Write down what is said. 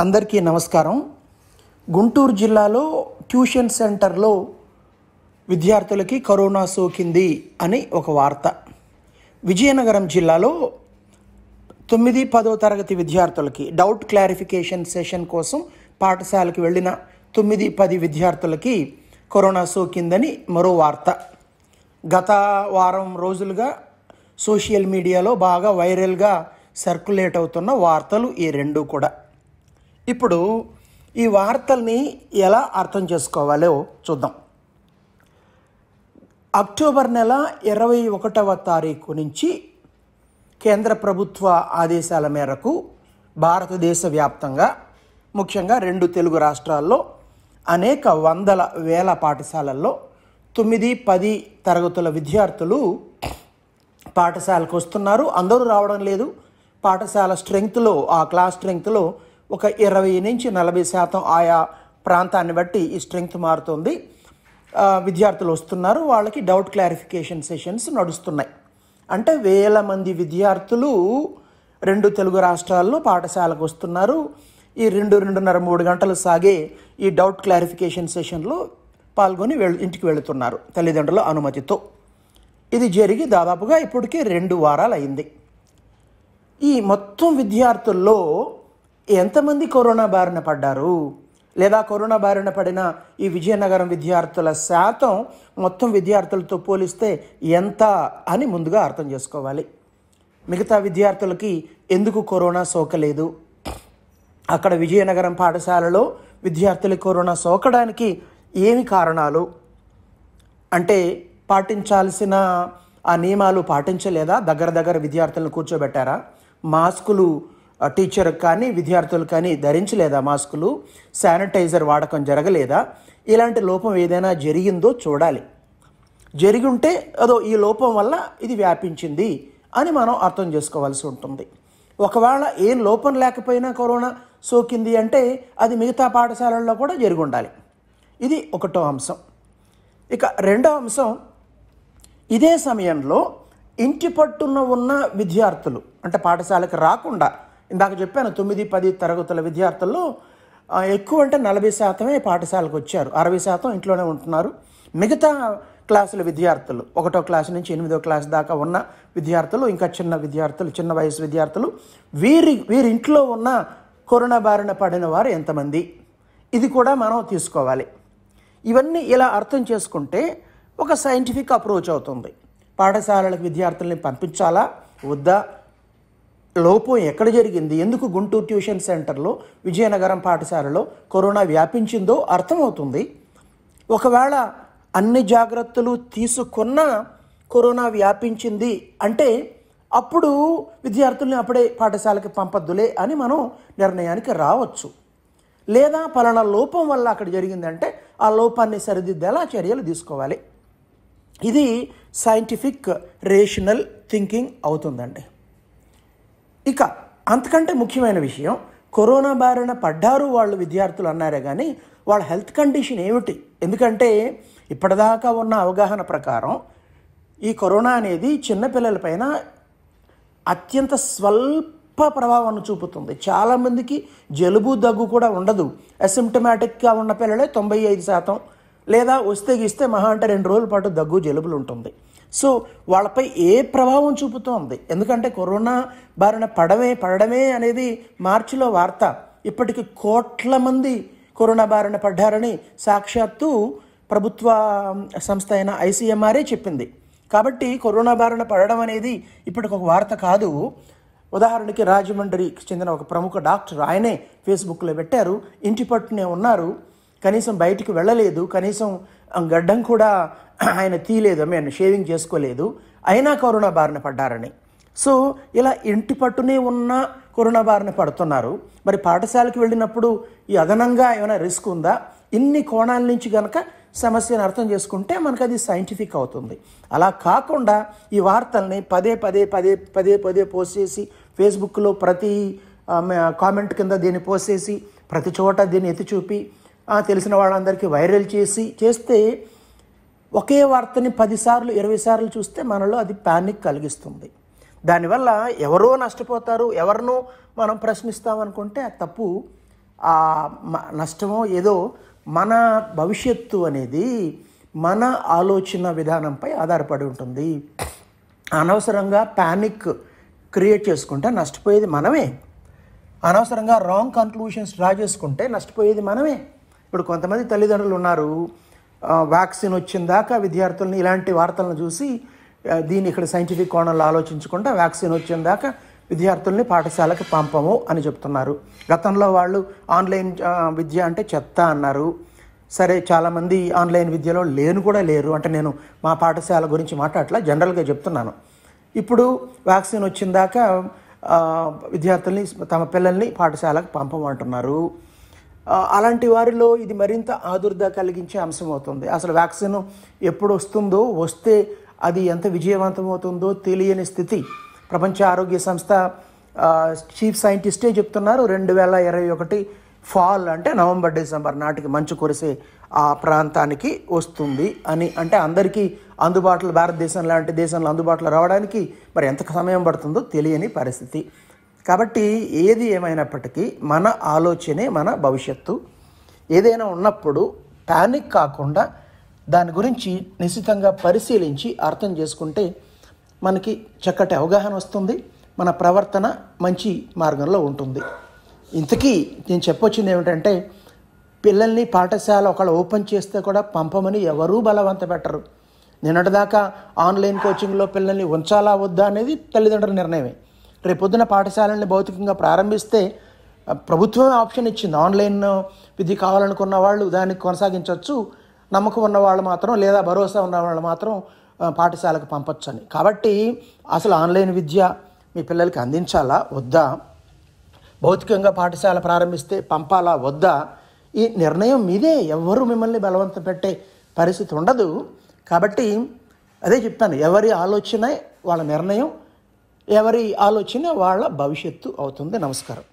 అందరికీ నమస్కారం. గుంటూరు జిల్లాలో ట్యూషన్ సెంటర్లో విద్యార్థులకి కరోనా సోకింది అని ఒక వార్త. విజయనగరం జిల్లాలో 9-10వ తరగతి విద్యార్థులకి డౌట్ క్లారిఫికేషన్ సెషన్ కోసం పాఠశాలకు వెళ్ళిన 9-10 విద్యార్థులకి కరోనా సోకిందని మరో వార్త. గత వారం రోజులుగా సోషల్ మీడియాలో బాగా వైరల్గా సర్క్యులేట్ అవుతున్న వార్తలు ఈ రెండు కూడా. ఇప్పుడు ఈ వార్తల్ని ఎలా అర్థం చేసుకోవాలో చూద్దాం. అక్టోబర్ నెల 21వ తారీఖు నుంచి కేంద్ర ప్రభుత్వ ఆదేశాల మేరకు భారతదేశ వ్యాప్తంగా ముఖ్యంగా 2 తెలుగు రాష్ట్రాల్లో అనేక వందల వేల పాఠశాలల్లో 9-10 తరగతుల విద్యార్థులు పాఠశాలకు వస్తున్నారు. అందరూ రావడం లేదు. పాఠశాల స్ట్రెంగ్త్లో, ఆ క్లాస్ స్ట్రెంగ్త్లో ఒక 20-40% ఆయా ప్రాంతాన్ని బట్టి ఈ స్ట్రెంగ్త్ మారుతుంది. విద్యార్థులు వస్తున్నారు. వాళ్ళకి డౌట్ క్లారిఫికేషన్ సెషన్స్ నడుస్తున్నాయి. అంటే వేల మంది విద్యార్థులు 2 తెలుగు రాష్ట్రాల్లో పాఠశాలకు వస్తున్నారు. ఈ 2-2.5-3 గంటలు సాగే ఈ డౌట్ క్లారిఫికేషన్ సెషన్లో పాల్గొని ఇంటికి వెళుతున్నారు తల్లిదండ్రుల అనుమతితో. ఇది జరిగి దాదాపుగా ఇప్పటికే 2 వారాలు అయింది. ఈ మొత్తం విద్యార్థుల్లో ఎంతమంది కరోనా బారిన పడ్డారు, లేదా కరోనా బారిన పడిన ఈ విజయనగరం విద్యార్థుల శాతం మొత్తం విద్యార్థులతో పోలిస్తే ఎంత అని ముందుగా అర్థం చేసుకోవాలి. మిగతా విద్యార్థులకి ఎందుకు కరోనా సోకలేదు, అక్కడ విజయనగరం పాఠశాలలో విద్యార్థులకి కరోనా సోకడానికి ఏమి కారణాలు, అంటే పాటించాల్సిన ఆ నియమాలు పాటించలేదా, దగ్గర విద్యార్థులను కూర్చోబెట్టారా, మాస్కులు టీచర్కి కానీ విద్యార్థులకు కానీ ధరించలేదా, మాస్కులు, శానిటైజర్ వాడకం జరగలేదా, ఇలాంటి లోపం ఏదైనా జరిగిందో చూడాలి. జరిగి ఉంటే ఈ లోపం వల్ల ఇది వ్యాపించింది అని మనం అర్థం చేసుకోవాల్సి ఉంటుంది. ఒకవేళ ఏం లోపం లేకపోయినా కరోనా సోకింది అంటే అది మిగతా పాఠశాలల్లో కూడా జరిగి ఉండాలి. ఇది ఒకటో అంశం. ఇక రెండో అంశం, ఇదే సమయంలో ఇంటి పట్టున ఉన్న విద్యార్థులు, అంటే పాఠశాలకు రాకుండా, ఇందాక చెప్పాను 9-10 తరగతుల విద్యార్థుల్లో ఎక్కువ అంటే 40% పాఠశాలకు వచ్చారు, 60% ఇంట్లోనే ఉంటున్నారు. మిగతా క్లాసుల విద్యార్థులు 1వ క్లాసు నుంచి 8వ క్లాస్ దాకా ఉన్న విద్యార్థులు, ఇంకా చిన్న విద్యార్థులు, చిన్న వయసు విద్యార్థులు, వీరి ఇంట్లో ఉన్న కరోనా బారిన పడిన వారు ఎంతమంది, ఇది కూడా మనం తీసుకోవాలి. ఇవన్నీ ఇలా అర్థం చేసుకుంటే ఒక సైంటిఫిక్ అప్రోచ్ అవుతుంది. పాఠశాలలకు విద్యార్థుల్ని పంపించాలా వద్దా, లోపం ఎక్కడ జరిగింది, ఎందుకు గుంటూరు ట్యూషన్ సెంటర్లో విజయనగరం పాఠశాలలో కరోనా వ్యాపించిందో అర్థమవుతుంది. ఒకవేళ అన్ని జాగ్రత్తలు తీసుకున్నా కరోనా వ్యాపించింది అంటే అప్పుడు విద్యార్థుల్ని అప్పుడే పాఠశాలకి పంపద్దులే అని మనం నిర్ణయానికి రావచ్చు. లేదా పలానా లోపం వల్ల అక్కడ జరిగిందంటే ఆ లోపాన్ని సరిదిద్దేలా చర్యలు తీసుకోవాలి. ఇది సైంటిఫిక్ రేషనల్ థింకింగ్ అవుతుందండి. ఇక అంతకంటే ముఖ్యమైన విషయం, కరోనా బారిన పడ్డారు వాళ్ళు విద్యార్థులు అన్నారే కానీ వాళ్ళ హెల్త్ కండిషన్ ఏమిటి? ఎందుకంటే ఇప్పటిదాకా ఉన్న అవగాహన ప్రకారం ఈ కరోనా అనేది చిన్నపిల్లలపైన అత్యంత స్వల్ప ప్రభావాన్ని చూపుతుంది. చాలామందికి జలుబు దగ్గు కూడా ఉండదు. అసిమ్టమాటిక్గా ఉన్న పిల్లలే 95%, లేదా వస్తే గీస్తే మహా అంటే 2 రోజుల పాటు దగ్గు జలుబులు ఉంటుంది. సో వాళ్ళపై ఏ ప్రభావం చూపుతోంది? ఎందుకంటే కరోనా బారిన పడడమే అనేది మార్చిలో వార్త. ఇప్పటికి కోట్ల మంది కరోనా బారిన పడ్డారని సాక్షాత్తు ప్రభుత్వ సంస్థ అయిన ICMRఏ చెప్పింది. కాబట్టి కరోనా బారిన పడడం అనేది ఇప్పటికి ఒక వార్త కాదు. ఉదాహరణకి రాజమండ్రికి చెందిన ఒక ప్రముఖ డాక్టర్, ఆయనే ఫేస్బుక్లో పెట్టారు, ఇంటి పట్టునే ఉన్నారు, కనీసం బయటికి వెళ్ళలేదు, కనీసం గడ్డం కూడా ఆయన తీయలేదు, షేవింగ్ చేసుకోలేదు, అయినా కరోనా బారిన పడ్డారని. సో ఇలా ఇంటి పట్టునే ఉన్న కరోనా బారిన పడుతున్నారు. మరి పాఠశాలకు వెళ్ళినప్పుడు ఈ అదనంగా ఏమైనా రిస్క్ ఉందా? ఇన్ని కోణాల నుంచి కనుక సమస్యను అర్థం చేసుకుంటే మనకు అది సైంటిఫిక్ అవుతుంది. అలా కాకుండా ఈ వార్తల్ని పదే పోస్ట్ చేసి ఫేస్బుక్లో ప్రతి కామెంట్ కింద దీన్ని పోస్ట్ చేసి ప్రతి చోట దీన్ని ఎత్తి చూపి తెలిసిన వాళ్ళందరికీ వైరల్ చేస్తే ఒకే వార్తని 10 సార్లు 20 సార్లు చూస్తే మనలో అది పానిక్ కలిగిస్తుంది. దానివల్ల ఎవరో నష్టపోతారు, ఎవరినో మనం ప్రశ్నిస్తామనుకుంటే అది తప్పు. నష్టమో ఏదో, మన భవిష్యత్తు అనేది మన ఆలోచన విధానంపై ఆధారపడి ఉంటుంది. అనవసరంగా ప్యానిక్ క్రియేట్ చేసుకుంటే నష్టపోయేది మనమే. అనవసరంగా రాంగ్ కన్క్లూషన్స్ డ్రా చేసుకుంటే నష్టపోయేది మనమే. ఇప్పుడు కొంతమంది తల్లిదండ్రులు ఉన్నారు, వ్యాక్సిన్ వచ్చిన దాకా విద్యార్థులని ఇలాంటి వార్తలను చూసి దీన్ని ఇక్కడ సైంటిఫిక్ కోణంలో ఆలోచించకుండా వ్యాక్సిన్ వచ్చిన దాకా విద్యార్థుల్ని పాఠశాలకు పంపము అని చెప్తున్నారు. గతంలో వాళ్ళు ఆన్లైన్ విద్య అంటే చెత్త అన్నారు. సరే, చాలామంది ఆన్లైన్ విద్యలో కూడా లేరు. అంటే నేను మా పాఠశాల గురించి మాట్లాడట్లా, జనరల్గా చెప్తున్నాను. ఇప్పుడు వ్యాక్సిన్ వచ్చిన దాకా విద్యార్థుల్ని, తమ పిల్లల్ని పాఠశాలకు పంపమంటున్నారు. అలాంటి వారిలో ఇది మరింత ఆదుర్ద కలిగించే అంశం అవుతుంది. అసలు వ్యాక్సిన్ ఎప్పుడు వస్తుందో, వస్తే అది ఎంత విజయవంతమవుతుందో తెలియని స్థితి. ప్రపంచ ఆరోగ్య సంస్థ చీఫ్ సైంటిస్టే చెప్తున్నారు 2021 ఫాల్ అంటే నవంబర్ డిసెంబర్ నాటికి మంచు కురిసే ఆ ప్రాంతానికి వస్తుంది అని. అంటే అందరికీ అందుబాటులో, భారతదేశం లాంటి దేశంలో అందుబాటులో రావడానికి మరి ఎంత సమయం పడుతుందో తెలియని పరిస్థితి. కాబట్టి ఏది ఏమైనప్పటికీ మన ఆలోచనే మన భవిష్యత్తు. ఏదైనా ఉన్నప్పుడు పానిక్ కాకుండా దాని గురించి నిశితంగా పరిశీలించి అర్థం చేసుకుంటే మనకి చక్కటి అవగాహన వస్తుంది, మన ప్రవర్తన మంచి మార్గంలో ఉంటుంది. ఇంతకీ నేను చెప్పొచ్చింది ఏమిటంటే, పిల్లల్ని పాఠశాల ఒకళ్ళు ఓపెన్ చేస్తే కూడా పంపమని ఎవరూ బలవంత పెట్టరు. నిన్నటిదాకా ఆన్లైన్ కోచింగ్లో పిల్లల్ని ఉంచాలా వద్దా అనేది తల్లిదండ్రుల నిర్ణయమే. రేపొద్దున పాఠశాలని భౌతికంగా ప్రారంభిస్తే ప్రభుత్వమే ఆప్షన్ ఇచ్చింది. ఆన్లైన్ విద్య కావాలనుకున్న వాళ్ళు దానికి కొనసాగించవచ్చు, నమ్మకం ఉన్న వాళ్ళు మాత్రం, లేదా భరోసా ఉన్న వాళ్ళు మాత్రం పాఠశాలకు పంపొచ్చు అని. కాబట్టి అసలు ఆన్లైన్ విద్య మీ పిల్లలకి అందించాలా వద్దా, భౌతికంగా పాఠశాల ప్రారంభిస్తే పంపాలా వద్దా, ఈ నిర్ణయం మీదే. ఎవ్వరూ మిమ్మల్ని బలవంతం పెట్టే పరిస్థితి ఉండదు. కాబట్టి అదే చెప్పాను, ఎవరి ఆలోచన వాళ్ళ నిర్ణయం, ఎవరి ఆలోచన వాళ్ళ భవిష్యత్తు అవుతుంది. నమస్కారం.